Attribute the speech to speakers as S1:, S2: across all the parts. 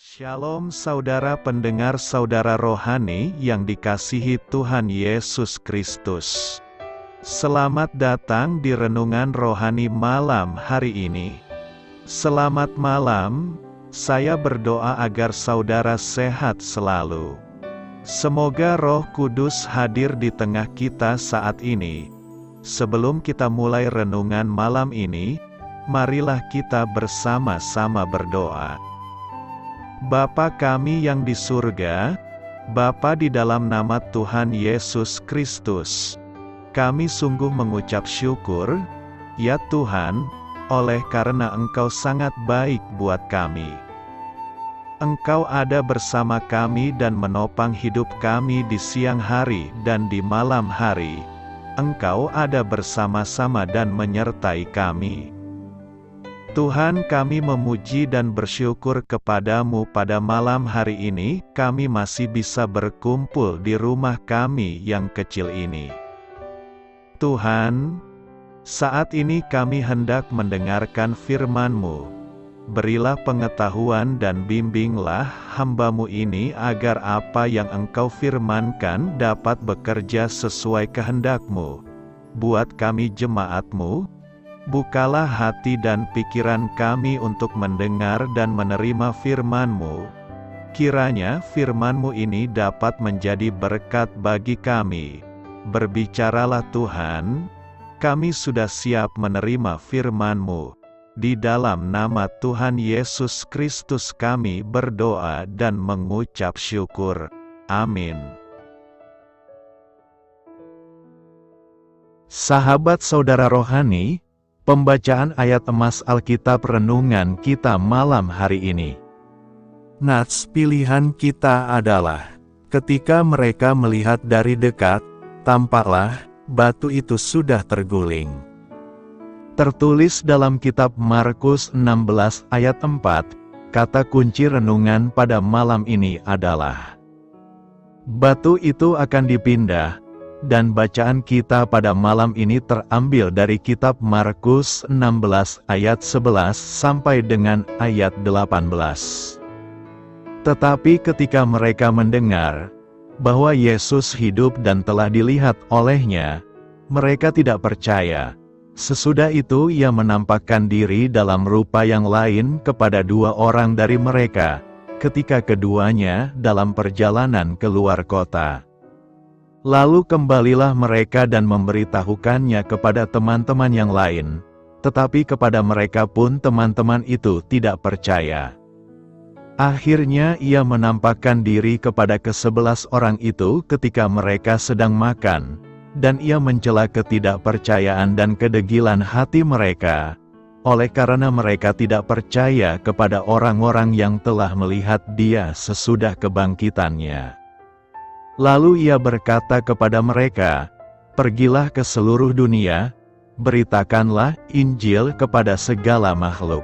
S1: Shalom saudara pendengar saudara rohani yang dikasihi Tuhan Yesus Kristus. Selamat datang di renungan rohani malam hari ini. Selamat malam, saya berdoa agar saudara sehat selalu. Semoga Roh Kudus hadir di tengah kita saat ini. Sebelum kita mulai renungan malam ini, marilah kita bersama-sama berdoa. Bapa kami yang di surga, Bapa di dalam nama Tuhan Yesus Kristus, kami sungguh mengucap syukur, ya Tuhan, oleh karena Engkau sangat baik buat kami. Engkau ada bersama kami dan menopang hidup kami di siang hari dan di malam hari. Engkau ada bersama-sama dan menyertai kami. Tuhan, kami memuji dan bersyukur kepadamu pada malam hari ini, kami masih bisa berkumpul di rumah kami yang kecil ini. Tuhan, saat ini kami hendak mendengarkan firman-Mu. Berilah pengetahuan dan bimbinglah hamba-Mu ini agar apa yang Engkau firmankan dapat bekerja sesuai kehendak-Mu. Buat kami jemaat-Mu, bukalah hati dan pikiran kami untuk mendengar dan menerima firman-Mu. Kiranya firman-Mu ini dapat menjadi berkat bagi kami. Berbicaralah Tuhan, kami sudah siap menerima firman-Mu. Di dalam nama Tuhan Yesus Kristus kami berdoa dan mengucap syukur. Amin. Sahabat saudara rohani, pembacaan ayat emas Alkitab renungan kita malam hari ini. Nats pilihan kita adalah, ketika mereka melihat dari dekat, tampaklah, batu itu sudah terguling. Tertulis dalam kitab Markus 16 ayat 4, kata kunci renungan pada malam ini adalah, batu itu akan dipindah. Dan bacaan kita pada malam ini terambil dari kitab Markus 16 ayat 11 sampai dengan ayat 18. Tetapi ketika mereka mendengar bahwa Yesus hidup dan telah dilihat olehnya, mereka tidak percaya. Sesudah itu ia menampakkan diri dalam rupa yang lain kepada dua orang dari mereka, ketika keduanya dalam perjalanan keluar kota. Lalu kembalilah mereka dan memberitahukannya kepada teman-teman yang lain, tetapi kepada mereka pun teman-teman itu tidak percaya. Akhirnya ia menampakkan diri kepada ke-11 orang itu ketika mereka sedang makan, dan ia mencela ketidakpercayaan dan kedegilan hati mereka, oleh karena mereka tidak percaya kepada orang-orang yang telah melihat dia sesudah kebangkitannya. Lalu ia berkata kepada mereka, "Pergilah ke seluruh dunia, beritakanlah Injil kepada segala makhluk.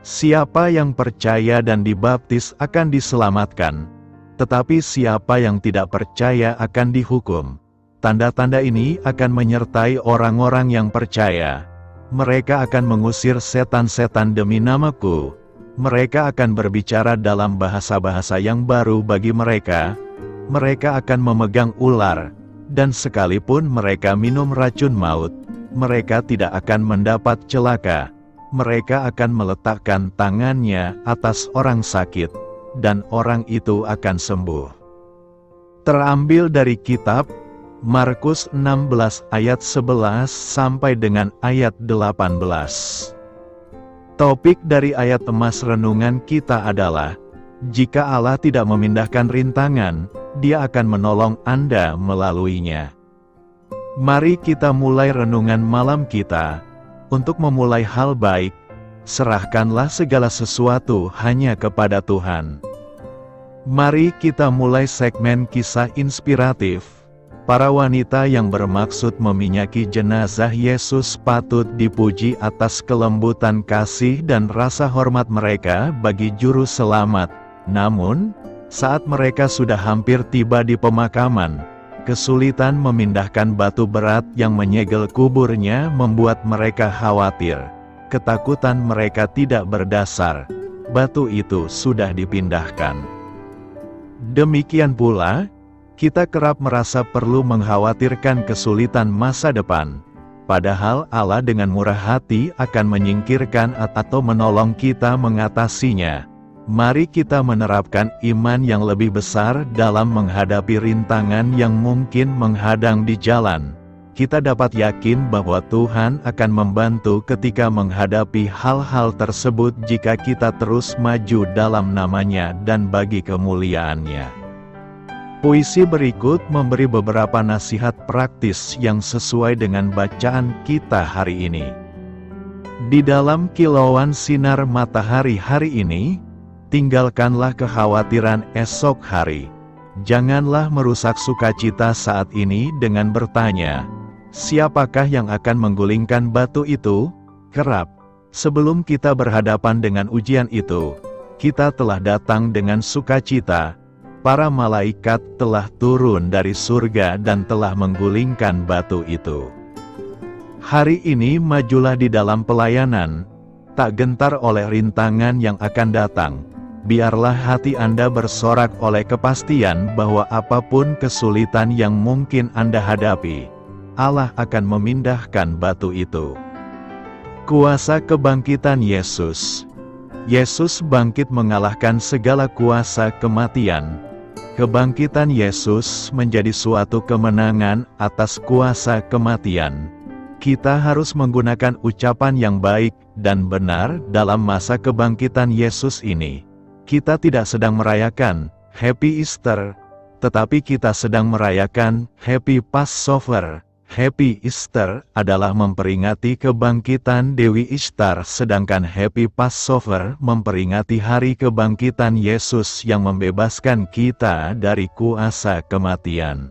S1: Siapa yang percaya dan dibaptis akan diselamatkan, tetapi siapa yang tidak percaya akan dihukum. Tanda-tanda ini akan menyertai orang-orang yang percaya. Mereka akan mengusir setan-setan demi namaku. Mereka akan berbicara dalam bahasa-bahasa yang baru bagi mereka. Mereka akan memegang ular, dan sekalipun mereka minum racun maut, mereka tidak akan mendapat celaka. Mereka akan meletakkan tangannya atas orang sakit, dan orang itu akan sembuh." Terambil dari kitab Markus 16 ayat 11 sampai dengan ayat 18. Topik dari ayat emas renungan kita adalah, jika Allah tidak memindahkan rintangan, Dia akan menolong Anda melaluinya. Mari kita mulai renungan malam kita. Untuk memulai hal baik, serahkanlah segala sesuatu hanya kepada Tuhan. Mari kita mulai segmen kisah inspiratif. Para wanita yang bermaksud meminyaki jenazah Yesus patut dipuji atas kelembutan kasih dan rasa hormat mereka bagi Juru Selamat. Namun, saat mereka sudah hampir tiba di pemakaman, kesulitan memindahkan batu berat yang menyegel kuburnya membuat mereka khawatir. Ketakutan mereka tidak berdasar. batu itu sudah dipindahkan. Demikian pula, kita kerap merasa perlu mengkhawatirkan kesulitan masa depan. Padahal Allah dengan murah hati akan menyingkirkan atau menolong kita mengatasinya. Mari kita menerapkan iman yang lebih besar dalam menghadapi rintangan yang mungkin menghadang di jalan. Kita dapat yakin bahwa Tuhan akan membantu ketika menghadapi hal-hal tersebut jika kita terus maju dalam nama-Nya dan bagi kemuliaan-Nya. Puisi berikut memberi beberapa nasihat praktis yang sesuai dengan bacaan kita hari ini. Di dalam kilauan sinar matahari hari ini, tinggalkanlah kekhawatiran esok hari. Janganlah merusak sukacita saat ini dengan bertanya, siapakah yang akan menggulingkan batu itu? Kerap, sebelum kita berhadapan dengan ujian itu, kita telah datang dengan sukacita. Para malaikat telah turun dari surga dan telah menggulingkan batu itu. Hari ini majulah di dalam pelayanan, tak gentar oleh rintangan yang akan datang. Biarlah hati Anda bersorak oleh kepastian bahwa apapun kesulitan yang mungkin Anda hadapi, Allah akan memindahkan batu itu. Kuasa kebangkitan Yesus. Yesus bangkit mengalahkan segala kuasa kematian. Kebangkitan Yesus menjadi suatu kemenangan atas kuasa kematian. Kita harus menggunakan ucapan yang baik dan benar dalam masa kebangkitan Yesus ini. Kita tidak sedang merayakan Happy Easter, tetapi kita sedang merayakan Happy Passover. Happy Easter adalah memperingati kebangkitan Dewi Ishtar, sedangkan Happy Passover memperingati hari kebangkitan Yesus yang membebaskan kita dari kuasa kematian.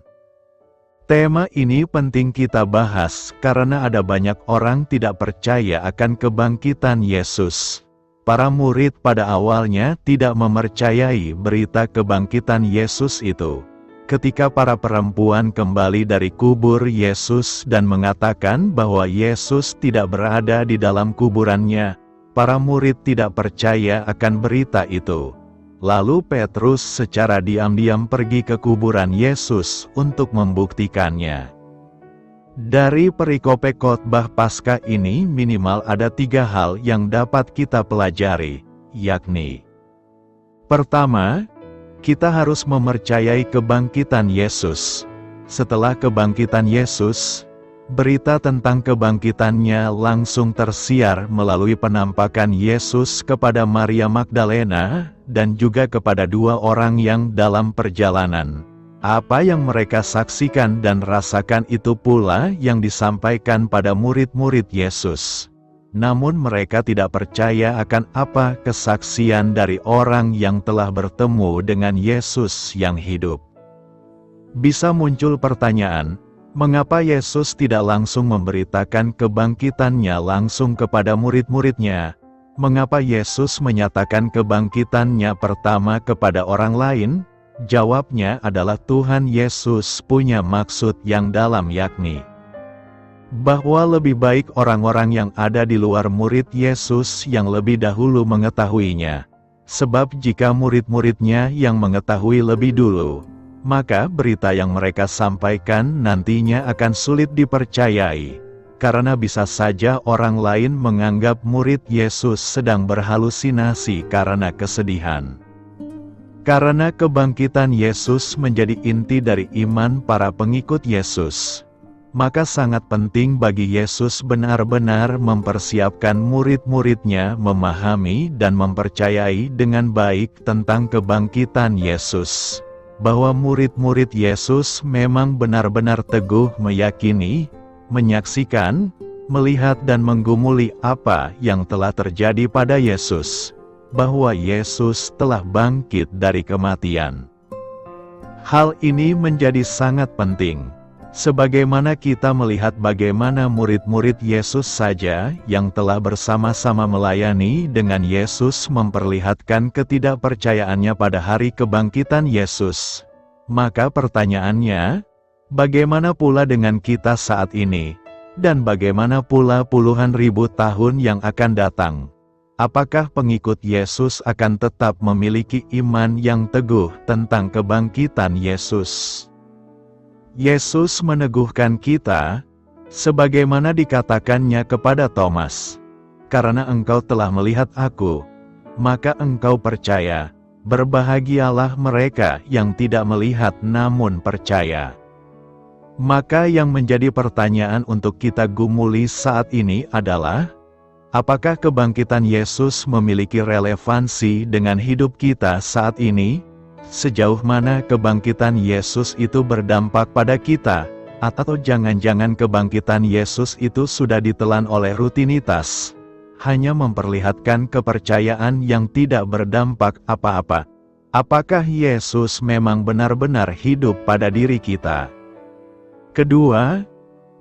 S1: Tema ini penting kita bahas karena ada banyak orang tidak percaya akan kebangkitan Yesus. Para murid pada awalnya tidak mempercayai berita kebangkitan Yesus itu. Ketika para perempuan kembali dari kubur Yesus dan mengatakan bahwa Yesus tidak berada di dalam kuburannya, para murid tidak percaya akan berita itu. Lalu Petrus secara diam-diam pergi ke kuburan Yesus untuk membuktikannya. Dari perikope khotbah Paskah ini minimal ada 3 hal yang dapat kita pelajari, yakni: pertama, kita harus mempercayai kebangkitan Yesus. Setelah kebangkitan Yesus, berita tentang kebangkitannya langsung tersiar melalui penampakan Yesus kepada Maria Magdalena, dan juga kepada 2 orang yang dalam perjalanan. Apa yang mereka saksikan dan rasakan itu pula yang disampaikan pada murid-murid Yesus. Namun mereka tidak percaya akan apa kesaksian dari orang yang telah bertemu dengan Yesus yang hidup. Bisa muncul pertanyaan, mengapa Yesus tidak langsung memberitakan kebangkitannya langsung kepada murid-muridnya? Mengapa Yesus menyatakan kebangkitannya pertama kepada orang lain? Jawabnya adalah Tuhan Yesus punya maksud yang dalam, yakni bahwa lebih baik orang-orang yang ada di luar murid Yesus yang lebih dahulu mengetahuinya. Sebab jika murid-muridnya yang mengetahui lebih dulu, maka berita yang mereka sampaikan nantinya akan sulit dipercayai. Karena bisa saja orang lain menganggap murid Yesus sedang berhalusinasi karena kesedihan. Karena kebangkitan Yesus menjadi inti dari iman para pengikut Yesus, maka sangat penting bagi Yesus benar-benar mempersiapkan murid-muridnya memahami dan mempercayai dengan baik tentang kebangkitan Yesus. Bahwa murid-murid Yesus memang benar-benar teguh meyakini, menyaksikan, melihat dan menggumuli apa yang telah terjadi pada Yesus. Bahwa Yesus telah bangkit dari kematian. Hal ini menjadi sangat penting. Sebagaimana kita melihat bagaimana murid-murid Yesus saja yang telah bersama-sama melayani dengan Yesus memperlihatkan ketidakpercayaannya pada hari kebangkitan Yesus. Maka pertanyaannya, bagaimana pula dengan kita saat ini? Dan bagaimana pula puluhan ribu tahun yang akan datang? apakah pengikut Yesus akan tetap memiliki iman yang teguh tentang kebangkitan Yesus? Yesus meneguhkan kita, sebagaimana dikatakannya kepada Thomas, "Karena engkau telah melihat aku, maka engkau percaya. Berbahagialah mereka yang tidak melihat namun percaya." Maka yang menjadi pertanyaan untuk kita gumuli saat ini adalah, apakah kebangkitan Yesus memiliki relevansi dengan hidup kita saat ini? Sejauh mana kebangkitan Yesus itu berdampak pada kita? Atau jangan-jangan kebangkitan Yesus itu sudah ditelan oleh rutinitas, hanya memperlihatkan kepercayaan yang tidak berdampak apa-apa? Apakah Yesus memang benar-benar hidup pada diri kita? Kedua,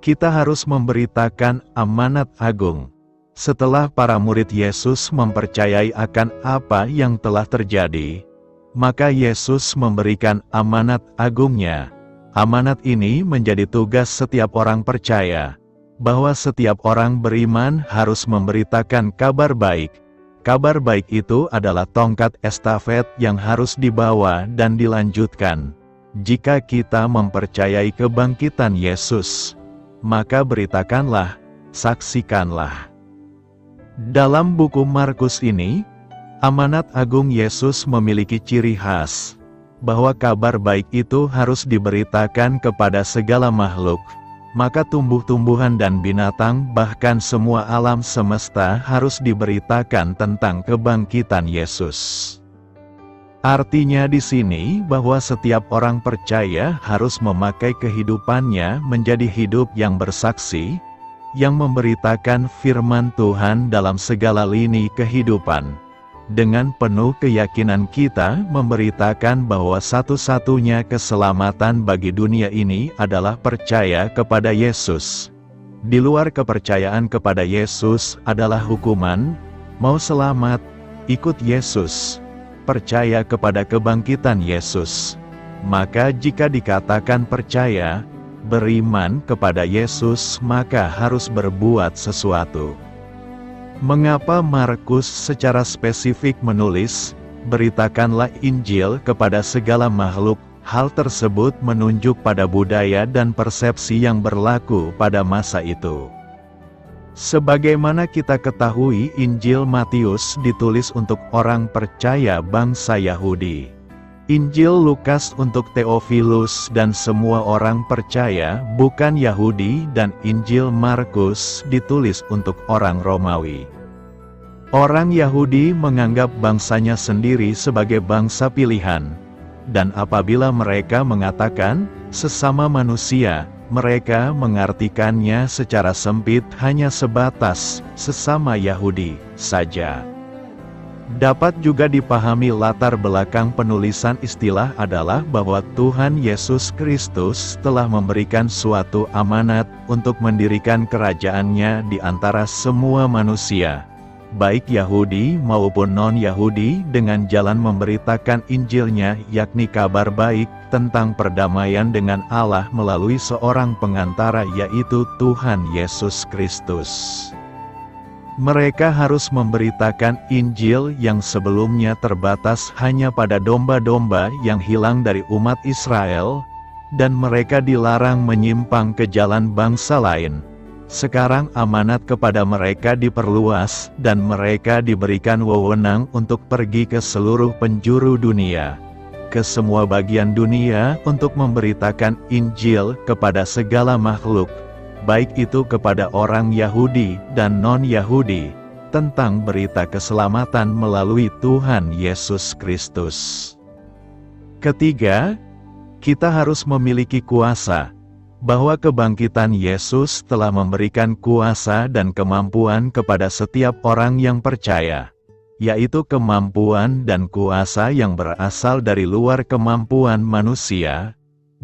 S1: kita harus memberitakan amanat agung. Setelah para murid Yesus mempercayai akan apa yang telah terjadi, maka Yesus memberikan amanat agungnya. Amanat ini menjadi tugas setiap orang percaya, bahwa setiap orang beriman harus memberitakan kabar baik. Kabar baik itu adalah tongkat estafet yang harus dibawa dan dilanjutkan. Jika kita mempercayai kebangkitan Yesus, maka beritakanlah, saksikanlah. Dalam buku Markus ini, amanat agung Yesus memiliki ciri khas, bahwa kabar baik itu harus diberitakan kepada segala makhluk. Maka tumbuh-tumbuhan dan binatang, bahkan semua alam semesta harus diberitakan tentang kebangkitan Yesus. Artinya di sini bahwa setiap orang percaya harus memakai kehidupannya menjadi hidup yang bersaksi, yang memberitakan firman Tuhan dalam segala lini kehidupan. Dengan penuh keyakinan kita memberitakan bahwa satu-satunya keselamatan bagi dunia ini adalah percaya kepada Yesus. Di luar kepercayaan kepada Yesus adalah hukuman. Mau selamat, ikut Yesus. Percaya kepada kebangkitan Yesus. Maka jika dikatakan percaya, beriman kepada Yesus, maka harus berbuat sesuatu. Mengapa Markus secara spesifik menulis, "Beritakanlah Injil kepada segala makhluk"? Hal tersebut menunjuk pada budaya dan persepsi yang berlaku pada masa itu. Sebagaimana kita ketahui, Injil Matius ditulis untuk orang percaya bangsa Yahudi. Injil Lukas untuk Theophilus dan semua orang percaya bukan Yahudi, dan Injil Markus ditulis untuk orang Romawi. Orang Yahudi menganggap bangsanya sendiri sebagai bangsa pilihan, dan apabila mereka mengatakan sesama manusia, mereka mengartikannya secara sempit hanya sebatas sesama Yahudi saja. Dapat juga dipahami latar belakang penulisan istilah adalah bahwa Tuhan Yesus Kristus telah memberikan suatu amanat untuk mendirikan kerajaannya di antara semua manusia, baik Yahudi maupun non-Yahudi, dengan jalan memberitakan Injilnya, yakni kabar baik tentang perdamaian dengan Allah melalui seorang pengantara, yaitu Tuhan Yesus Kristus. Mereka harus memberitakan Injil yang sebelumnya terbatas hanya pada domba-domba yang hilang dari umat Israel, dan mereka dilarang menyimpang ke jalan bangsa lain. Sekarang amanat kepada mereka diperluas, dan mereka diberikan wewenang untuk pergi ke seluruh penjuru dunia, ke semua bagian dunia, untuk memberitakan Injil kepada segala makhluk, baik itu kepada orang Yahudi dan non-Yahudi, tentang berita keselamatan melalui Tuhan Yesus Kristus. Ketiga, kita harus memiliki kuasa, bahwa kebangkitan Yesus telah memberikan kuasa dan kemampuan kepada setiap orang yang percaya, yaitu kemampuan dan kuasa yang berasal dari luar kemampuan manusia.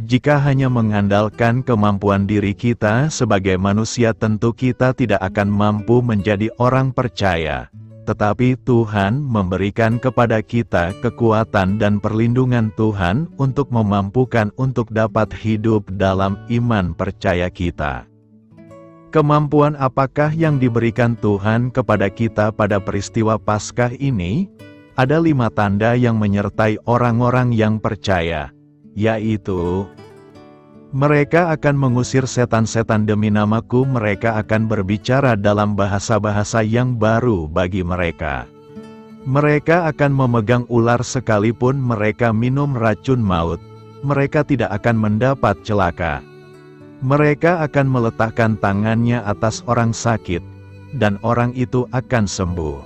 S1: Jika hanya mengandalkan kemampuan diri kita sebagai manusia, tentu kita tidak akan mampu menjadi orang percaya. Tetapi Tuhan memberikan kepada kita kekuatan dan perlindungan Tuhan untuk memampukan untuk dapat hidup dalam iman percaya kita. Kemampuan apakah yang diberikan Tuhan kepada kita pada peristiwa Paskah ini? Ada 5 tanda yang menyertai orang-orang yang percaya, yaitu: mereka akan mengusir setan-setan demi namaku, mereka akan berbicara dalam bahasa-bahasa yang baru bagi mereka. Mereka akan memegang ular sekalipun mereka minum racun maut, mereka tidak akan mendapat celaka. Mereka akan meletakkan tangannya atas orang sakit, dan orang itu akan sembuh.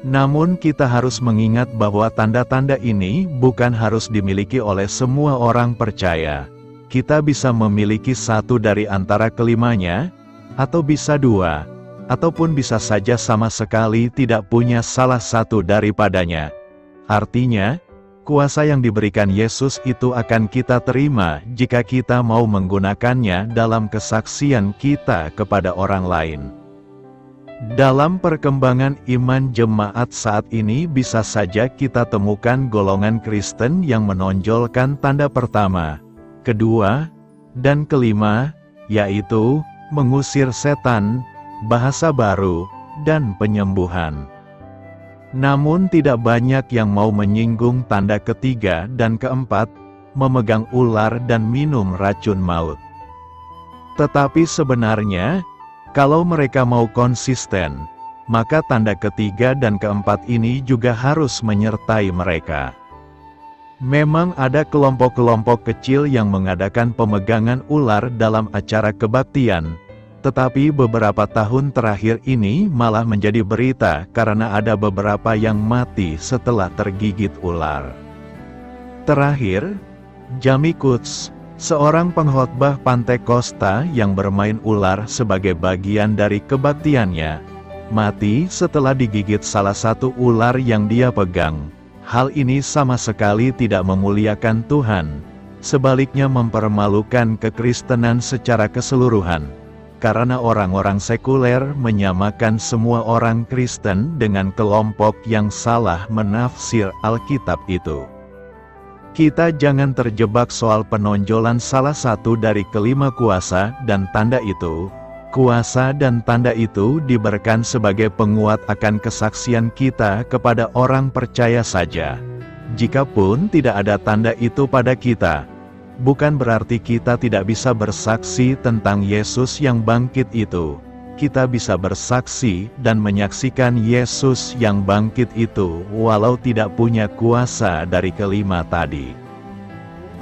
S1: Namun kita harus mengingat bahwa tanda-tanda ini bukan harus dimiliki oleh semua orang percaya. Kita bisa memiliki satu dari antara kelimanya, atau bisa 2, ataupun bisa saja sama sekali tidak punya salah satu daripadanya. Artinya, kuasa yang diberikan Yesus itu akan kita terima jika kita mau menggunakannya dalam kesaksian kita kepada orang lain. Dalam perkembangan iman jemaat saat ini bisa saja kita temukan golongan Kristen yang menonjolkan tanda pertama, kedua, dan kelima, yaitu mengusir setan, bahasa baru, dan penyembuhan. Namun tidak banyak yang mau menyinggung tanda ketiga dan keempat, memegang ular dan minum racun maut. Tetapi sebenarnya, kalau mereka mau konsisten, maka tanda ketiga dan keempat ini juga harus menyertai mereka. Memang ada kelompok-kelompok kecil yang mengadakan pemegangan ular dalam acara kebaktian, tetapi beberapa tahun terakhir ini malah menjadi berita karena ada beberapa yang mati setelah tergigit ular. Terakhir, Jamie Coates, seorang pengkhotbah Pantekosta yang bermain ular sebagai bagian dari kebaktiannya, mati setelah digigit salah satu ular yang dia pegang. Hal ini sama sekali tidak memuliakan Tuhan, sebaliknya mempermalukan kekristenan secara keseluruhan. Karena orang-orang sekuler menyamakan semua orang Kristen dengan kelompok yang salah menafsir Alkitab itu. Kita jangan terjebak soal penonjolan salah satu dari kelima kuasa dan tanda itu. Kuasa dan tanda itu diberikan sebagai penguat akan kesaksian kita kepada orang percaya saja. Jikapun tidak ada tanda itu pada kita, bukan berarti kita tidak bisa bersaksi tentang Yesus yang bangkit itu. Kita bisa bersaksi dan menyaksikan Yesus yang bangkit itu walau tidak punya kuasa dari kelima tadi.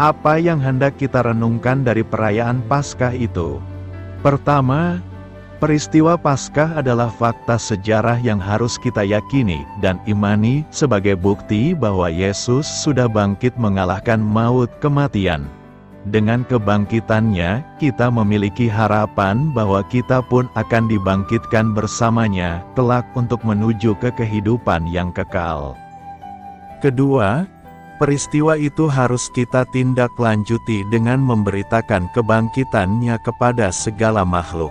S1: Apa yang hendak kita renungkan dari perayaan Paskah itu? Pertama, peristiwa Paskah adalah fakta sejarah yang harus kita yakini dan imani sebagai bukti bahwa Yesus sudah bangkit mengalahkan maut, kematian. Dengan kebangkitannya, kita memiliki harapan bahwa kita pun akan dibangkitkan bersamanya kelak untuk menuju ke kehidupan yang kekal. Kedua, peristiwa itu harus kita tindak lanjuti dengan memberitakan kebangkitannya kepada segala makhluk.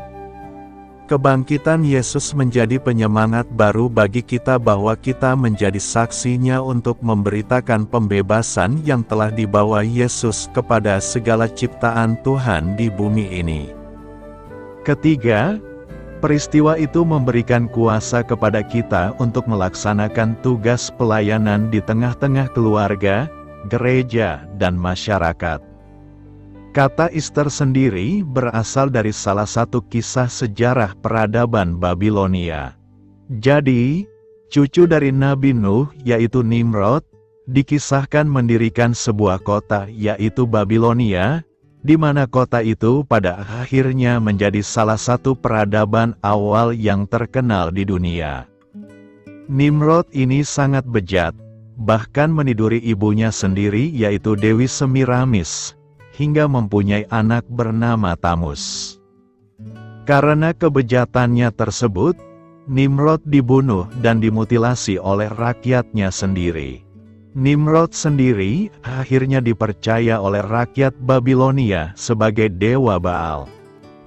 S1: Kebangkitan Yesus menjadi penyemangat baru bagi kita bahwa kita menjadi saksinya untuk memberitakan pembebasan yang telah dibawa Yesus kepada segala ciptaan Tuhan di bumi ini. Ketiga, peristiwa itu memberikan kuasa kepada kita untuk melaksanakan tugas pelayanan di tengah-tengah keluarga, gereja, dan masyarakat. Kata Easter sendiri berasal dari salah satu kisah sejarah peradaban Babilonia. Jadi, cucu dari Nabi Nuh, yaitu Nimrod, dikisahkan mendirikan sebuah kota, yaitu Babilonia, di mana kota itu pada akhirnya menjadi salah satu peradaban awal yang terkenal di dunia. Nimrod ini sangat bejat, bahkan meniduri ibunya sendiri, yaitu Dewi Semiramis, hingga mempunyai anak bernama Tamus. Karena kebejatannya tersebut, Nimrod dibunuh dan dimutilasi oleh rakyatnya sendiri. Nimrod sendiri akhirnya dipercaya oleh rakyat Babilonia sebagai dewa Baal.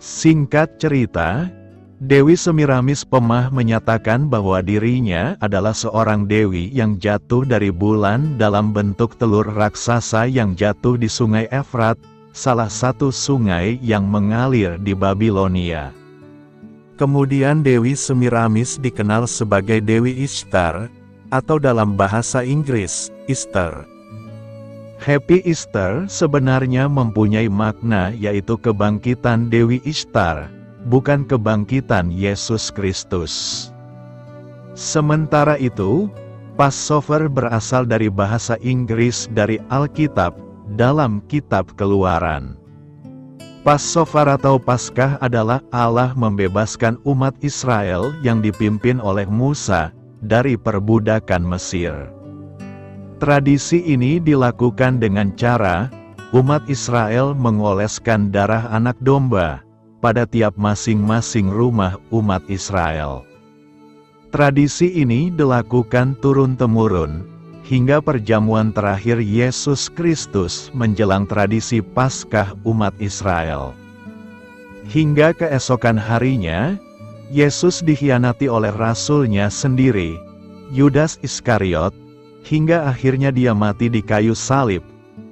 S1: Singkat cerita, Dewi Semiramis Pemah menyatakan bahwa dirinya adalah seorang dewi yang jatuh dari bulan dalam bentuk telur raksasa yang jatuh di Sungai Efrat, salah satu sungai yang mengalir di Babilonia. Kemudian Dewi Semiramis dikenal sebagai Dewi Ishtar, atau dalam bahasa Inggris, Easter. Happy Easter sebenarnya mempunyai makna yaitu kebangkitan Dewi Ishtar, bukan kebangkitan Yesus Kristus. Sementara itu, Passover berasal dari bahasa Inggris dari Alkitab, dalam Kitab Keluaran. Passover atau Paskah adalah Allah membebaskan umat Israel yang dipimpin oleh Musa dari perbudakan Mesir. Tradisi ini dilakukan dengan cara umat Israel mengoleskan darah anak domba pada tiap masing-masing rumah umat Israel. Tradisi ini dilakukan turun-temurun hingga perjamuan terakhir Yesus Kristus menjelang tradisi Paskah umat Israel. Hingga keesokan harinya, Yesus dikhianati oleh rasulnya sendiri, Yudas Iskariot, hingga akhirnya dia mati di kayu salib.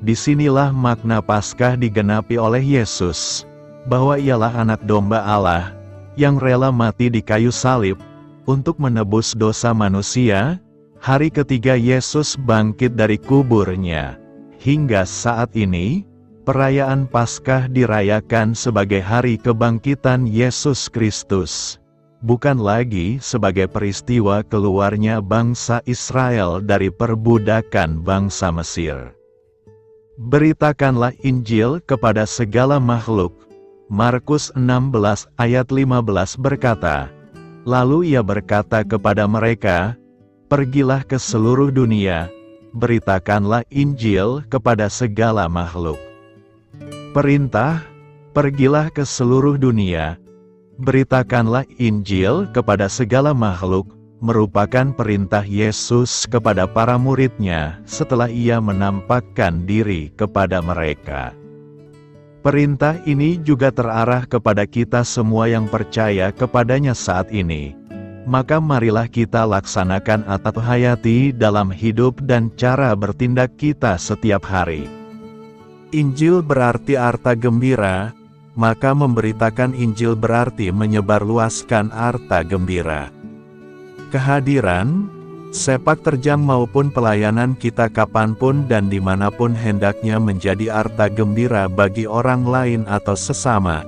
S1: Disinilah makna Paskah digenapi oleh Yesus, bahwa ialah anak domba Allah, yang rela mati di kayu salib, untuk menebus dosa manusia. Hari ketiga Yesus bangkit dari kuburnya. Hingga saat ini, perayaan Paskah dirayakan sebagai hari kebangkitan Yesus Kristus, bukan lagi sebagai peristiwa keluarnya bangsa Israel dari perbudakan bangsa Mesir. Beritakanlah Injil kepada segala makhluk. Markus 16 ayat 15 berkata, lalu ia berkata kepada mereka, pergilah ke seluruh dunia, beritakanlah Injil kepada segala makhluk. Perintah, pergilah ke seluruh dunia, beritakanlah Injil kepada segala makhluk, merupakan perintah Yesus kepada para murid-Nya setelah ia menampakkan diri kepada mereka. Perintah ini juga terarah kepada kita semua yang percaya kepadanya saat ini. Maka marilah kita laksanakan atau hayati dalam hidup dan cara bertindak kita setiap hari. Injil berarti arta gembira, maka memberitakan Injil berarti menyebarluaskan arta gembira. Kehadiran, sepak terjang maupun pelayanan kita kapanpun dan dimanapun hendaknya menjadi arta gembira bagi orang lain atau sesama.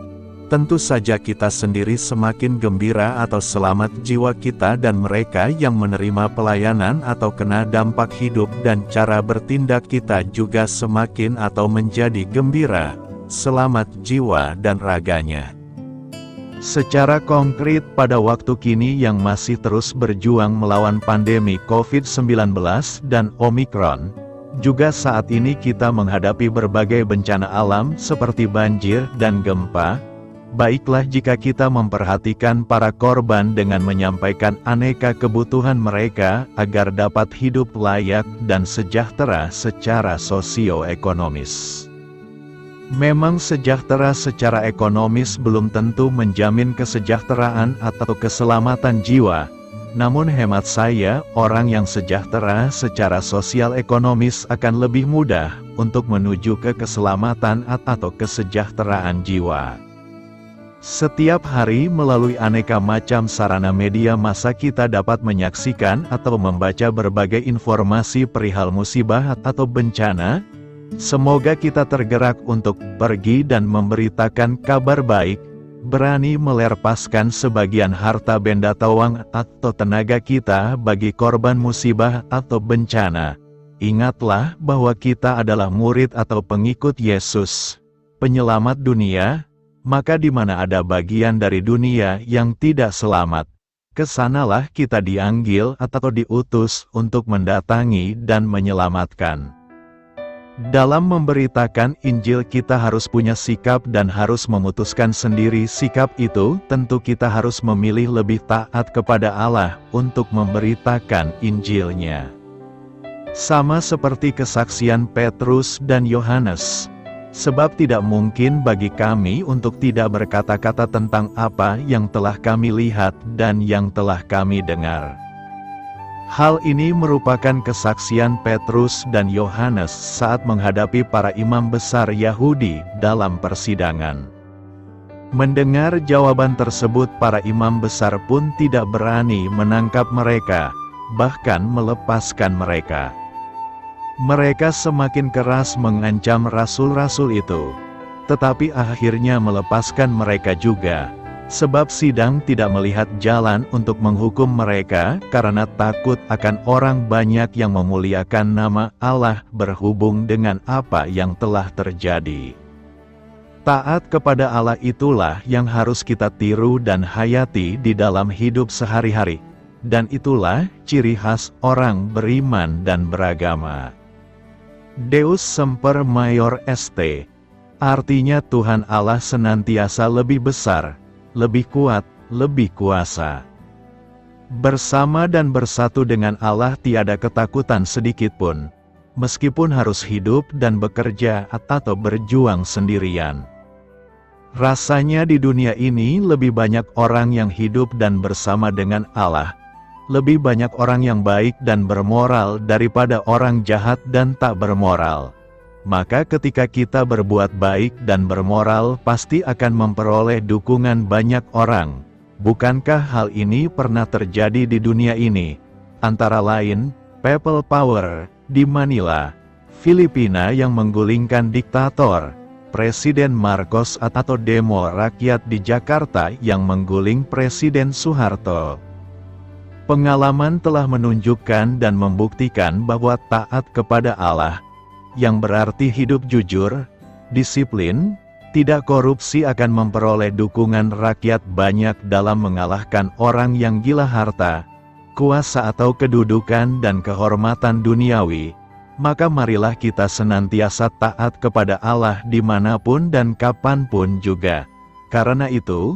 S1: Tentu saja kita sendiri semakin gembira atau selamat jiwa kita dan mereka yang menerima pelayanan atau kena dampak hidup dan cara bertindak kita juga semakin atau menjadi gembira, selamat jiwa dan raganya. Secara konkret pada waktu kini yang masih terus berjuang melawan pandemi COVID-19 dan Omikron, juga saat ini kita menghadapi berbagai bencana alam seperti banjir dan gempa. Baiklah jika kita memperhatikan para korban dengan menyampaikan aneka kebutuhan mereka agar dapat hidup layak dan sejahtera secara sosioekonomis. Memang sejahtera secara ekonomis belum tentu menjamin kesejahteraan atau keselamatan jiwa. Namun hemat saya, orang yang sejahtera secara sosial ekonomis akan lebih mudah untuk menuju ke keselamatan atau kesejahteraan jiwa. Setiap hari melalui aneka macam sarana media massa kita dapat menyaksikan atau membaca berbagai informasi perihal musibah atau bencana. Semoga kita tergerak untuk pergi dan memberitakan kabar baik, berani melepaskan sebagian harta benda tawang atau tenaga kita bagi korban musibah atau bencana. Ingatlah bahwa kita adalah murid atau pengikut Yesus, penyelamat dunia. Maka di mana ada bagian dari dunia yang tidak selamat, kesanalah kita dianggil atau diutus untuk mendatangi dan menyelamatkan. Dalam memberitakan Injil kita harus punya sikap dan harus memutuskan sendiri sikap itu. Tentu kita harus memilih lebih taat kepada Allah untuk memberitakan Injil-Nya. Sama seperti kesaksian Petrus dan Yohanes. Sebab tidak mungkin bagi kami untuk tidak berkata-kata tentang apa yang telah kami lihat dan yang telah kami dengar. Hal ini merupakan kesaksian Petrus dan Yohanes saat menghadapi para imam besar Yahudi dalam persidangan. Mendengar jawaban tersebut, para imam besar pun tidak berani menangkap mereka, bahkan melepaskan mereka. Mereka semakin keras mengancam rasul-rasul itu, tetapi akhirnya melepaskan mereka juga, sebab sidang tidak melihat jalan untuk menghukum mereka karena takut akan orang banyak yang memuliakan nama Allah berhubung dengan apa yang telah terjadi. Taat kepada Allah itulah yang harus kita tiru dan hayati di dalam hidup sehari-hari, dan itulah ciri khas orang beriman dan beragama. Deus semper maior est, artinya Tuhan Allah senantiasa lebih besar, lebih kuat, lebih kuasa. Bersama dan bersatu dengan Allah tiada ketakutan sedikitpun, meskipun harus hidup dan bekerja atau berjuang sendirian. Rasanya di dunia ini lebih banyak orang yang hidup dan bersama dengan Allah, lebih banyak orang yang baik dan bermoral daripada orang jahat dan tak bermoral. Maka ketika kita berbuat baik dan bermoral pasti akan memperoleh dukungan banyak orang. Bukankah hal ini pernah terjadi di dunia ini? Antara lain, People Power di Manila, Filipina yang menggulingkan diktator, Presiden Marcos atau demo rakyat di Jakarta yang mengguling Presiden Soeharto. Pengalaman telah menunjukkan dan membuktikan bahwa taat kepada Allah, yang berarti hidup jujur, disiplin, tidak korupsi akan memperoleh dukungan rakyat banyak dalam mengalahkan orang yang gila harta, kuasa atau kedudukan dan kehormatan duniawi. Maka marilah kita senantiasa taat kepada Allah dimanapun dan kapanpun juga. Karena itu,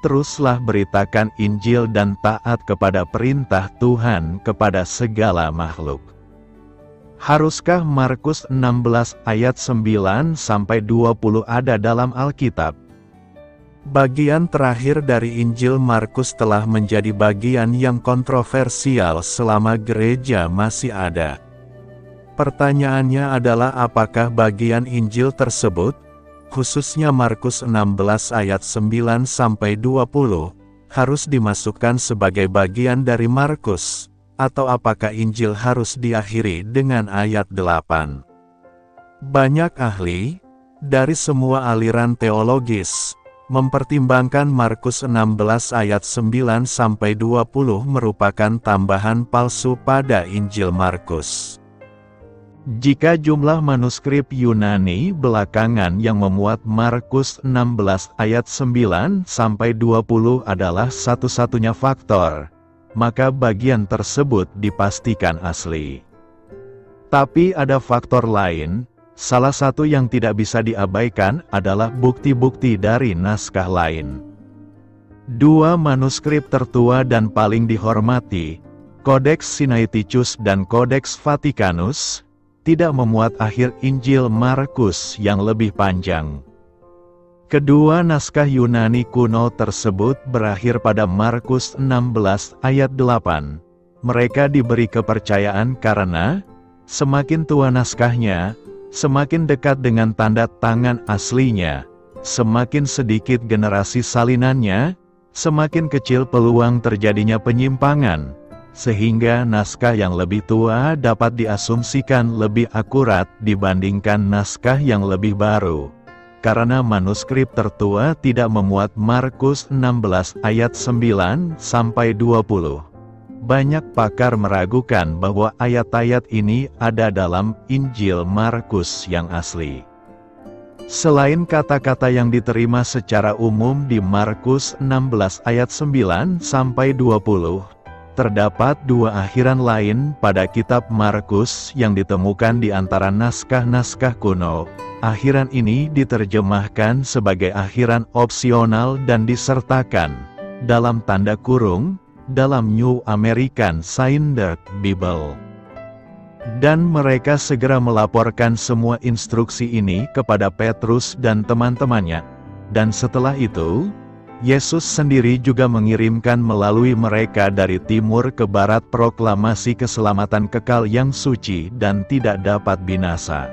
S1: teruslah beritakan Injil dan taat kepada perintah Tuhan kepada segala makhluk. Haruskah Markus 16 ayat 9-20 ada dalam Alkitab? Bagian terakhir dari Injil Markus telah menjadi bagian yang kontroversial selama gereja masih ada. Pertanyaannya adalah apakah bagian Injil tersebut, khususnya Markus 16 ayat 9-20, harus dimasukkan sebagai bagian dari Markus, atau apakah Injil harus diakhiri dengan ayat 8? Banyak ahli, dari semua aliran teologis, mempertimbangkan Markus 16 ayat 9-20 merupakan tambahan palsu pada Injil Markus. Jika jumlah manuskrip Yunani belakangan yang memuat Markus 16 ayat 9-20 adalah satu-satunya faktor, maka bagian tersebut dipastikan asli. Tapi ada faktor lain, salah satu yang tidak bisa diabaikan adalah bukti-bukti dari naskah lain. Dua manuskrip tertua dan paling dihormati, Codex Sinaiticus dan Codex Vaticanus, tidak memuat akhir Injil Markus yang lebih panjang. Kedua naskah Yunani kuno tersebut berakhir pada Markus 16 ayat 8. Mereka diberi kepercayaan karena, semakin tua naskahnya, semakin dekat dengan tanda tangan aslinya, semakin sedikit generasi salinannya, semakin kecil peluang terjadinya penyimpangan. Sehingga naskah yang lebih tua dapat diasumsikan lebih akurat dibandingkan naskah yang lebih baru. Karena manuskrip tertua tidak memuat Markus 16 ayat 9-20. Banyak pakar meragukan bahwa ayat-ayat ini ada dalam Injil Markus yang asli. Selain kata-kata yang diterima secara umum di Markus 16 ayat 9-20, terdapat dua akhiran lain pada kitab Markus yang ditemukan di antara naskah-naskah kuno. Akhiran ini diterjemahkan sebagai akhiran opsional dan disertakan, dalam tanda kurung, dalam New American Standard Bible. Dan mereka segera melaporkan semua instruksi ini kepada Petrus dan teman-temannya. Dan setelah itu, Yesus sendiri juga mengirimkan melalui mereka dari timur ke barat proklamasi keselamatan kekal yang suci dan tidak dapat binasa.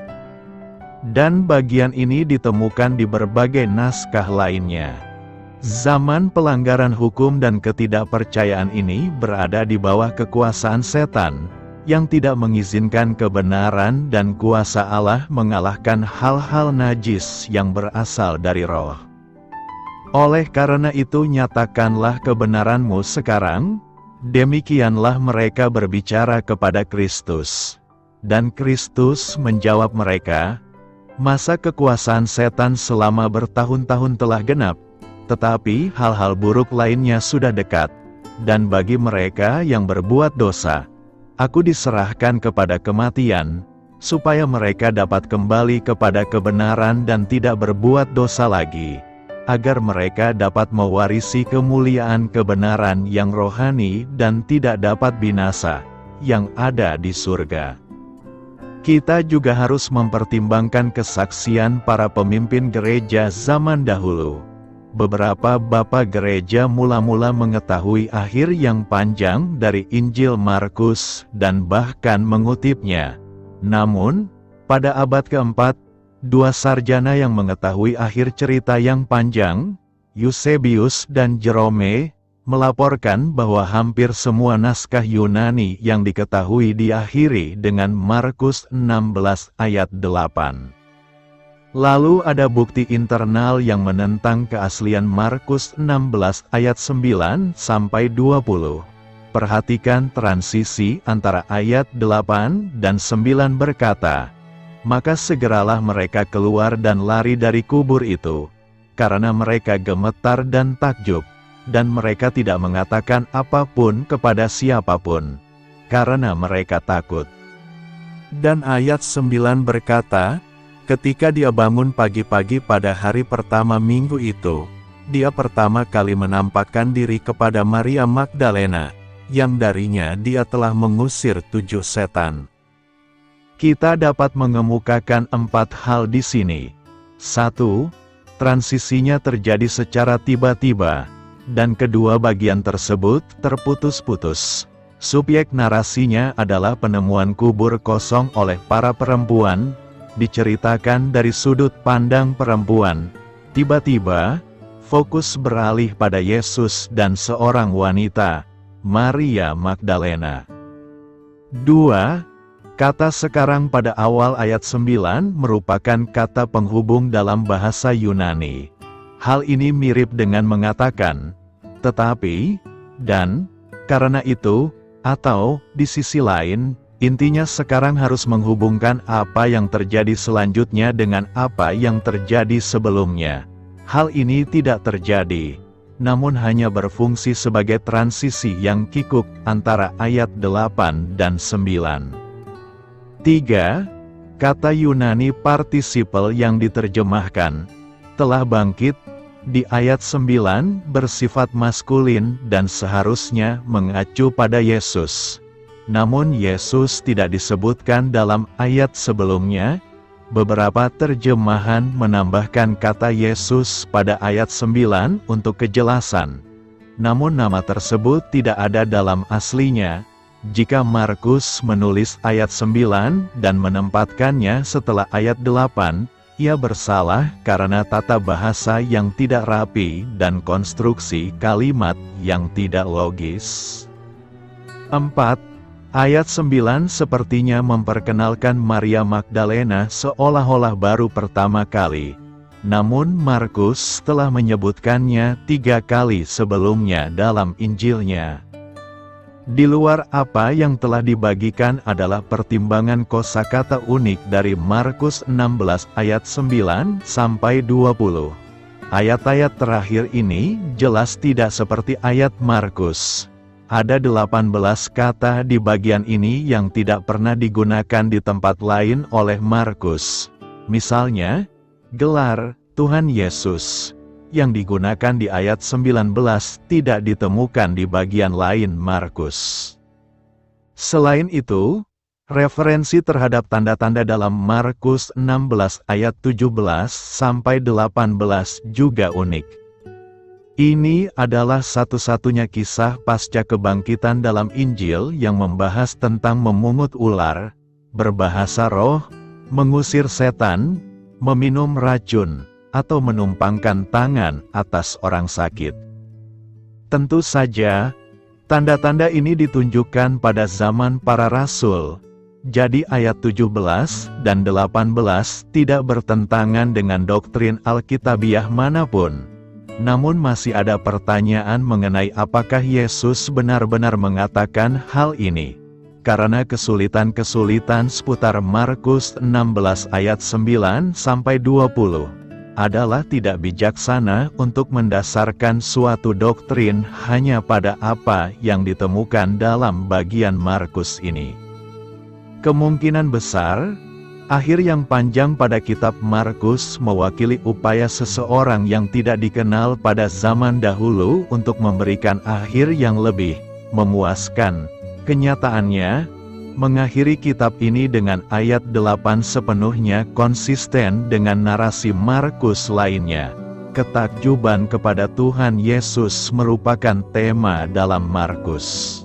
S1: Dan bagian ini ditemukan di berbagai naskah lainnya. Zaman pelanggaran hukum dan ketidakpercayaan ini berada di bawah kekuasaan setan, yang tidak mengizinkan kebenaran dan kuasa Allah mengalahkan hal-hal najis yang berasal dari roh. Oleh karena itu nyatakanlah kebenaranmu sekarang, demikianlah mereka berbicara kepada Kristus. Dan Kristus menjawab mereka, masa kekuasaan setan selama bertahun-tahun telah genap, tetapi hal-hal buruk lainnya sudah dekat, dan bagi mereka yang berbuat dosa, Aku diserahkan kepada kematian, supaya mereka dapat kembali kepada kebenaran dan tidak berbuat dosa lagi, agar mereka dapat mewarisi kemuliaan kebenaran yang rohani dan tidak dapat binasa, yang ada di surga. Kita juga harus mempertimbangkan kesaksian para pemimpin gereja zaman dahulu. Beberapa bapak gereja mula-mula mengetahui akhir yang panjang dari Injil Markus dan bahkan mengutipnya. Namun, pada abad keempat, dua sarjana yang mengetahui akhir cerita yang panjang, Eusebius dan Jerome, melaporkan bahwa hampir semua naskah Yunani yang diketahui diakhiri dengan Markus 16 ayat 8. Lalu ada bukti internal yang menentang keaslian Markus 16 ayat 9-20. Perhatikan transisi antara ayat 8 dan 9 berkata, maka segeralah mereka keluar dan lari dari kubur itu, karena mereka gemetar dan takjub, dan mereka tidak mengatakan apapun kepada siapapun, karena mereka takut. Dan ayat 9 berkata, ketika dia bangun pagi-pagi pada hari pertama minggu itu, dia pertama kali menampakkan diri kepada Maria Magdalena, yang darinya dia telah mengusir 7 setan. Kita dapat mengemukakan 4 hal di sini. 1. Transisinya terjadi secara tiba-tiba, dan kedua bagian tersebut terputus-putus. Subjek narasinya adalah penemuan kubur kosong oleh para perempuan, diceritakan dari sudut pandang perempuan. Tiba-tiba, fokus beralih pada Yesus dan seorang wanita, Maria Magdalena. 2. Kata sekarang pada awal ayat 9 merupakan kata penghubung dalam bahasa Yunani. Hal ini mirip dengan mengatakan, tetapi, dan, karena itu, atau, di sisi lain, intinya sekarang harus menghubungkan apa yang terjadi selanjutnya dengan apa yang terjadi sebelumnya. Hal ini tidak terjadi, namun hanya berfungsi sebagai transisi yang kikuk antara ayat 8 dan 9. 3. Kata Yunani partisipal yang diterjemahkan, telah bangkit, di ayat 9 bersifat maskulin dan seharusnya mengacu pada Yesus. Namun Yesus tidak disebutkan dalam ayat sebelumnya. Beberapa terjemahan menambahkan kata Yesus pada ayat 9 untuk kejelasan. Namun nama tersebut tidak ada dalam aslinya. Jika Markus menulis ayat 9 dan menempatkannya setelah ayat 8, ia bersalah karena tata bahasa yang tidak rapi dan konstruksi kalimat yang tidak logis. 4. Ayat 9 sepertinya memperkenalkan Maria Magdalena seolah-olah baru pertama kali. Namun Markus telah menyebutkannya 3 kali sebelumnya dalam Injilnya. Di luar apa yang telah dibagikan adalah pertimbangan kosakata unik dari Markus 16 ayat 9-20. Ayat-ayat terakhir ini jelas tidak seperti ayat Markus. Ada 18 kata di bagian ini yang tidak pernah digunakan di tempat lain oleh Markus. Misalnya, gelar Tuhan Yesus yang digunakan di ayat 19 tidak ditemukan di bagian lain Markus. Selain itu, referensi terhadap tanda-tanda dalam Markus 16 ayat 17-18 juga unik. Ini adalah satu-satunya kisah pasca kebangkitan dalam Injil yang membahas tentang memungut ular, berbahasa roh, mengusir setan, meminum racun, atau menumpangkan tangan atas orang sakit. Tentu saja, tanda-tanda ini ditunjukkan pada zaman para rasul. Jadi ayat 17 dan 18 tidak bertentangan dengan doktrin Alkitabiah manapun. Namun masih ada pertanyaan mengenai apakah Yesus benar-benar mengatakan hal ini. Karena kesulitan-kesulitan seputar Markus 16 ayat 9-20 adalah tidak bijaksana untuk mendasarkan suatu doktrin hanya pada apa yang ditemukan dalam bagian Markus ini. Kemungkinan besar, akhir yang panjang pada kitab Markus mewakili upaya seseorang yang tidak dikenal pada zaman dahulu untuk memberikan akhir yang lebih memuaskan. Kenyataannya, mengakhiri kitab ini dengan ayat 8 sepenuhnya konsisten dengan narasi Markus lainnya. Ketakjuban kepada Tuhan Yesus merupakan tema dalam Markus.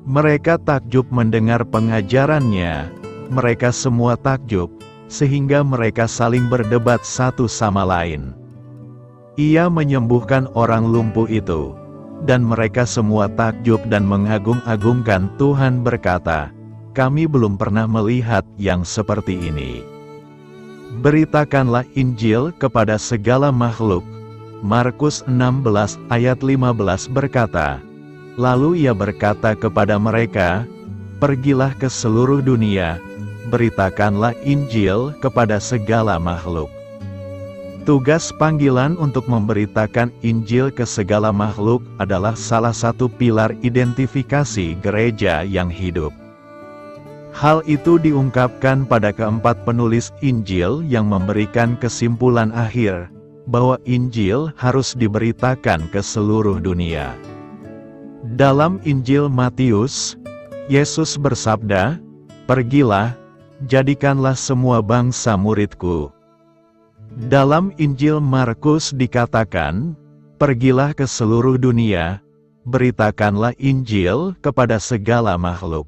S1: Mereka takjub mendengar pengajarannya. Mereka semua takjub, sehingga mereka saling berdebat satu sama lain. Ia menyembuhkan orang lumpuh itu, dan mereka semua takjub dan mengagung-agungkan Tuhan berkata, "Kami belum pernah melihat yang seperti ini." Beritakanlah Injil kepada segala makhluk. Markus 16 ayat 15 berkata, lalu ia berkata kepada mereka, "Pergilah ke seluruh dunia, beritakanlah Injil kepada segala makhluk." Tugas panggilan untuk memberitakan Injil ke segala makhluk adalah salah satu pilar identifikasi gereja yang hidup. Hal itu diungkapkan pada keempat penulis Injil yang memberikan kesimpulan akhir, bahwa Injil harus diberitakan ke seluruh dunia. Dalam Injil Matius, Yesus bersabda, "Pergilah, jadikanlah semua bangsa muridku." Dalam Injil Markus dikatakan, "Pergilah ke seluruh dunia, beritakanlah Injil kepada segala makhluk."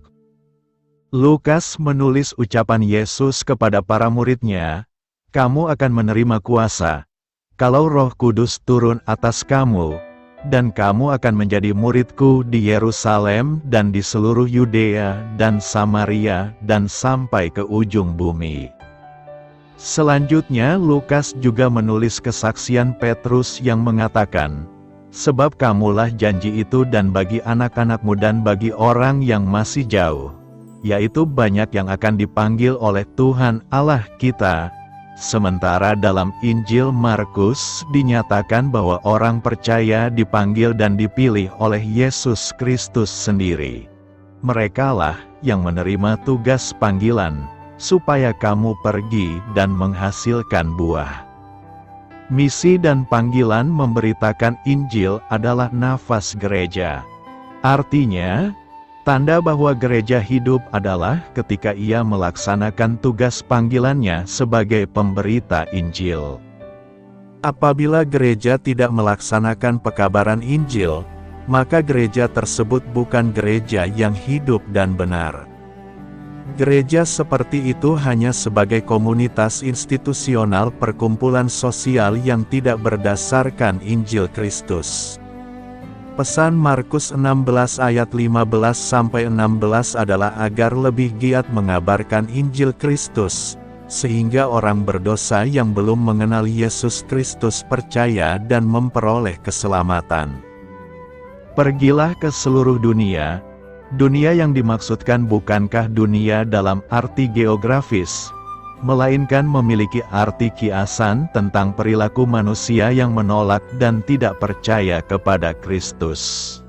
S1: Lukas menulis ucapan Yesus kepada para muridnya, "Kamu akan menerima kuasa, kalau Roh Kudus turun atas kamu, dan kamu akan menjadi muridku di Yerusalem dan di seluruh Yudea dan Samaria dan sampai ke ujung bumi." Selanjutnya Lukas juga menulis kesaksian Petrus yang mengatakan, "Sebab kamulah janji itu dan bagi anak-anakmu dan bagi orang yang masih jauh, yaitu banyak yang akan dipanggil oleh Tuhan Allah kita." Sementara dalam Injil Markus dinyatakan bahwa orang percaya dipanggil dan dipilih oleh Yesus Kristus sendiri. Merekalah yang menerima tugas panggilan, supaya kamu pergi dan menghasilkan buah. Misi dan panggilan memberitakan Injil adalah nafas gereja. Artinya, tanda bahwa gereja hidup adalah ketika ia melaksanakan tugas panggilannya sebagai pemberita Injil. Apabila gereja tidak melaksanakan pekabaran Injil, maka gereja tersebut bukan gereja yang hidup dan benar. Gereja seperti itu hanya sebagai komunitas institusional perkumpulan sosial yang tidak berdasarkan Injil Kristus. Pesan Markus 16 ayat 15-16 adalah agar lebih giat mengabarkan Injil Kristus, sehingga orang berdosa yang belum mengenal Yesus Kristus percaya dan memperoleh keselamatan. Pergilah ke seluruh dunia. Dunia yang dimaksudkan bukankah dunia dalam arti geografis, melainkan memiliki arti kiasan tentang perilaku manusia yang menolak dan tidak percaya kepada Kristus.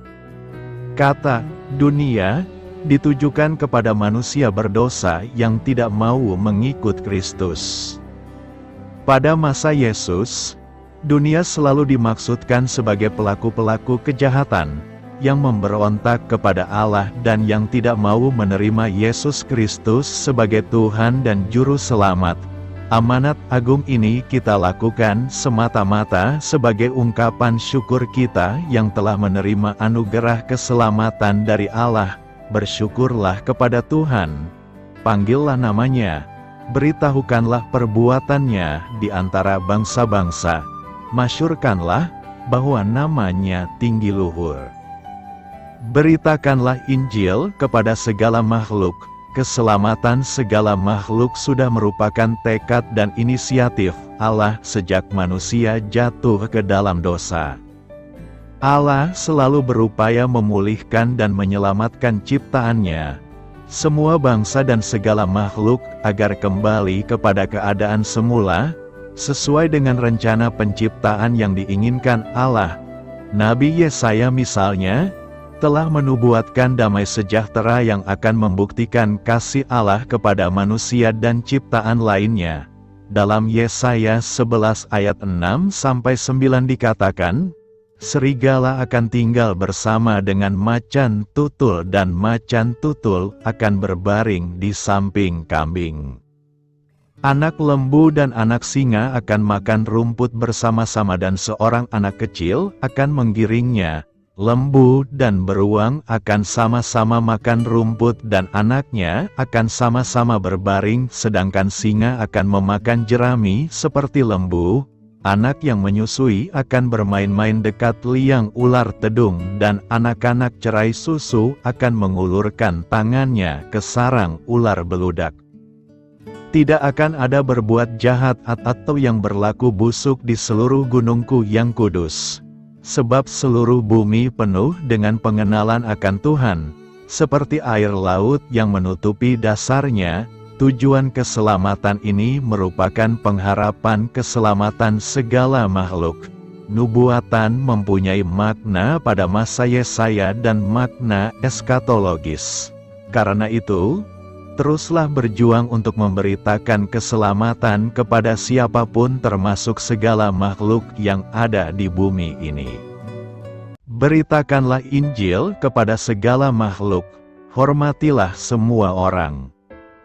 S1: Kata "dunia" ditujukan kepada manusia berdosa yang tidak mau mengikut Kristus. Pada masa Yesus, dunia selalu dimaksudkan sebagai pelaku-pelaku kejahatan yang memberontak kepada Allah dan yang tidak mau menerima Yesus Kristus sebagai Tuhan dan Juru Selamat. Amanat agung ini kita lakukan semata-mata sebagai ungkapan syukur kita yang telah menerima anugerah keselamatan dari Allah. Bersyukurlah kepada Tuhan, panggillah namanya, Beritahukanlah perbuatannya di antara bangsa-bangsa, masyurkanlah bahwa namanya tinggi luhur. Beritakanlah Injil kepada segala makhluk. Keselamatan segala makhluk sudah merupakan tekad dan inisiatif Allah sejak manusia jatuh ke dalam dosa. Allah selalu berupaya memulihkan dan menyelamatkan ciptaannya, semua bangsa dan segala makhluk, agar kembali kepada keadaan semula, sesuai dengan rencana penciptaan yang diinginkan Allah. Nabi Yesaya misalnya, telah menubuatkan damai sejahtera yang akan membuktikan kasih Allah kepada manusia dan ciptaan lainnya. Dalam Yesaya 11 ayat 6-9 dikatakan, serigala akan tinggal bersama dengan macan tutul dan macan tutul akan berbaring di samping kambing. Anak lembu dan anak singa akan makan rumput bersama-sama dan seorang anak kecil akan menggiringnya. Lembu dan beruang akan sama-sama makan rumput dan anaknya akan sama-sama berbaring, sedangkan singa akan memakan jerami seperti lembu. Anak yang menyusui akan bermain-main dekat liang ular tedung, dan anak-anak cerai susu akan mengulurkan tangannya ke sarang ular beludak. Tidak akan ada berbuat jahat atau yang berlaku busuk di seluruh gunungku yang kudus. Sebab seluruh bumi penuh dengan pengenalan akan Tuhan, seperti air laut yang menutupi dasarnya. Tujuan keselamatan ini merupakan pengharapan keselamatan segala makhluk. Nubuatan mempunyai makna pada masa Yesaya dan makna eskatologis. Karena itu, teruslah berjuang untuk memberitakan keselamatan kepada siapapun termasuk segala makhluk yang ada di bumi ini. Beritakanlah Injil kepada segala makhluk, hormatilah semua orang.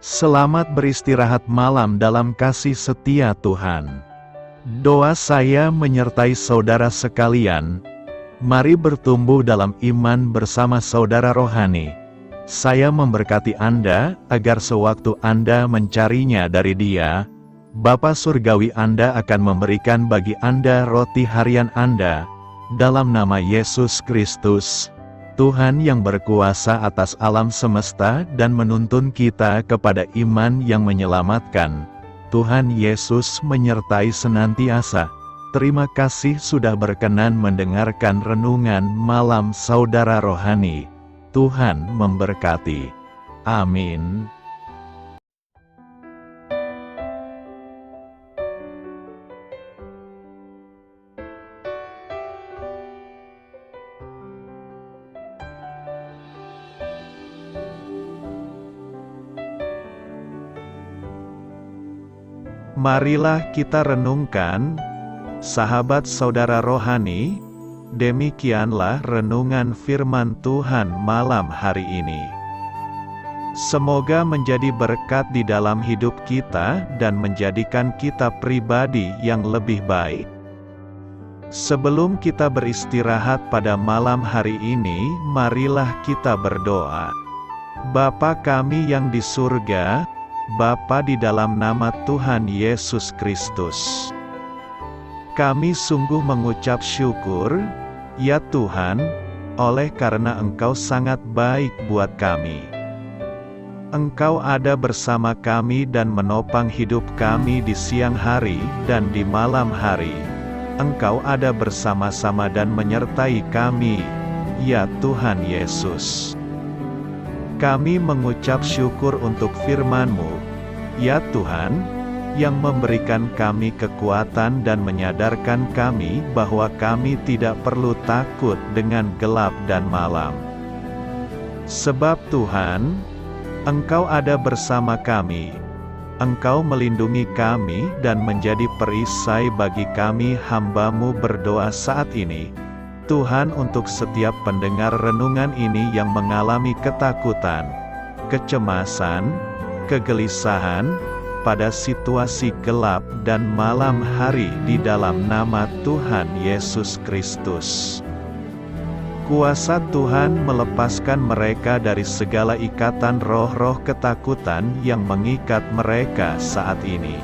S1: Selamat beristirahat malam dalam kasih setia Tuhan. Doa saya menyertai saudara sekalian. Mari bertumbuh dalam iman bersama saudara rohani. Saya memberkati Anda, agar sewaktu Anda mencarinya dari Dia, Bapa Surgawi Anda akan memberikan bagi Anda roti harian Anda. Dalam nama Yesus Kristus, Tuhan yang berkuasa atas alam semesta dan menuntun kita kepada iman yang menyelamatkan, Tuhan Yesus menyertai senantiasa. Terima kasih sudah berkenan mendengarkan renungan malam saudara rohani. Tuhan memberkati. Amin. Marilah kita renungkan, sahabat saudara rohani, demikianlah renungan firman Tuhan malam hari ini. Semoga menjadi berkat di dalam hidup kita dan menjadikan kita pribadi yang lebih baik. Sebelum kita beristirahat pada malam hari ini, marilah kita berdoa. Bapa kami yang di surga, Bapa di dalam nama Tuhan Yesus Kristus, kami sungguh mengucap syukur, ya Tuhan, oleh karena Engkau sangat baik buat kami. Engkau ada bersama kami dan menopang hidup kami di siang hari dan di malam hari. Engkau ada bersama-sama dan menyertai kami, ya Tuhan Yesus. Kami mengucap syukur untuk firman-Mu, ya Tuhan, yang memberikan kami kekuatan dan menyadarkan kami bahwa kami tidak perlu takut dengan gelap dan malam. Sebab Tuhan, Engkau ada bersama kami. Engkau melindungi kami dan menjadi perisai bagi kami hamba-Mu berdoa saat ini. Tuhan, untuk setiap pendengar renungan ini yang mengalami ketakutan, kecemasan, kegelisahan, pada situasi gelap dan malam hari di dalam nama Tuhan Yesus Kristus. Kuasa Tuhan melepaskan mereka dari segala ikatan roh-roh ketakutan yang mengikat mereka saat ini.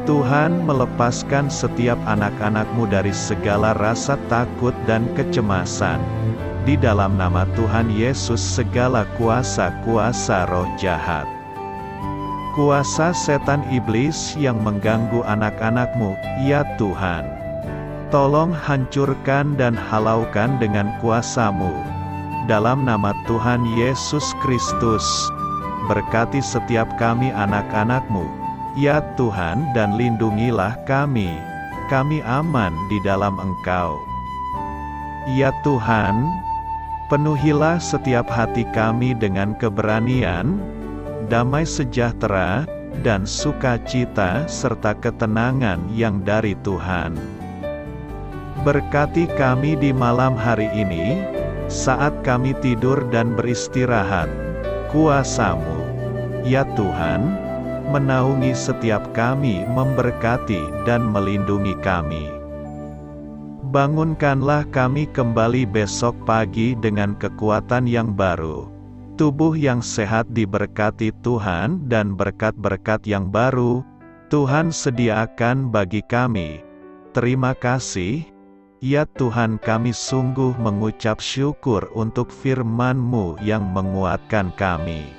S1: Tuhan melepaskan setiap anak-anak-Mu dari segala rasa takut dan kecemasan. Di dalam nama Tuhan Yesus segala kuasa-kuasa roh jahat, kuasa setan iblis yang mengganggu anak-anak-Mu, ya Tuhan, tolong hancurkan dan halaukan dengan kuasa-Mu. Dalam nama Tuhan Yesus Kristus, berkati setiap kami anak-anak-Mu, ya Tuhan, dan lindungilah kami aman di dalam Engkau. Ya Tuhan, penuhilah setiap hati kami dengan keberanian, damai sejahtera, dan sukacita serta ketenangan yang dari Tuhan. Berkati kami di malam hari ini, saat kami tidur dan beristirahat. Kuasa-Mu, ya Tuhan, menaungi setiap kami, memberkati dan melindungi kami. Bangunkanlah kami kembali besok pagi dengan kekuatan yang baru, tubuh yang sehat diberkati Tuhan, dan berkat-berkat yang baru Tuhan sediakan bagi kami. Terima kasih, ya Tuhan, kami sungguh mengucap syukur untuk firman-Mu yang menguatkan kami.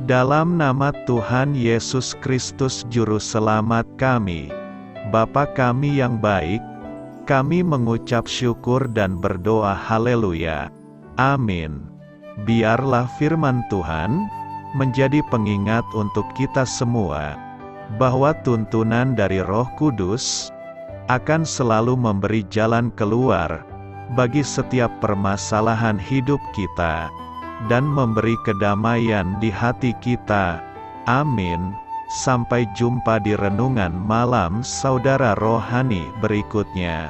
S1: Dalam nama Tuhan Yesus Kristus Juru Selamat kami, Bapa kami yang baik, kami mengucap syukur dan berdoa haleluya. Amin. Biarlah firman Tuhan menjadi pengingat untuk kita semua, bahwa tuntunan dari Roh Kudus akan selalu memberi jalan keluar bagi setiap permasalahan hidup kita, dan memberi kedamaian di hati kita. Amin. Sampai jumpa di renungan malam saudara rohani berikutnya.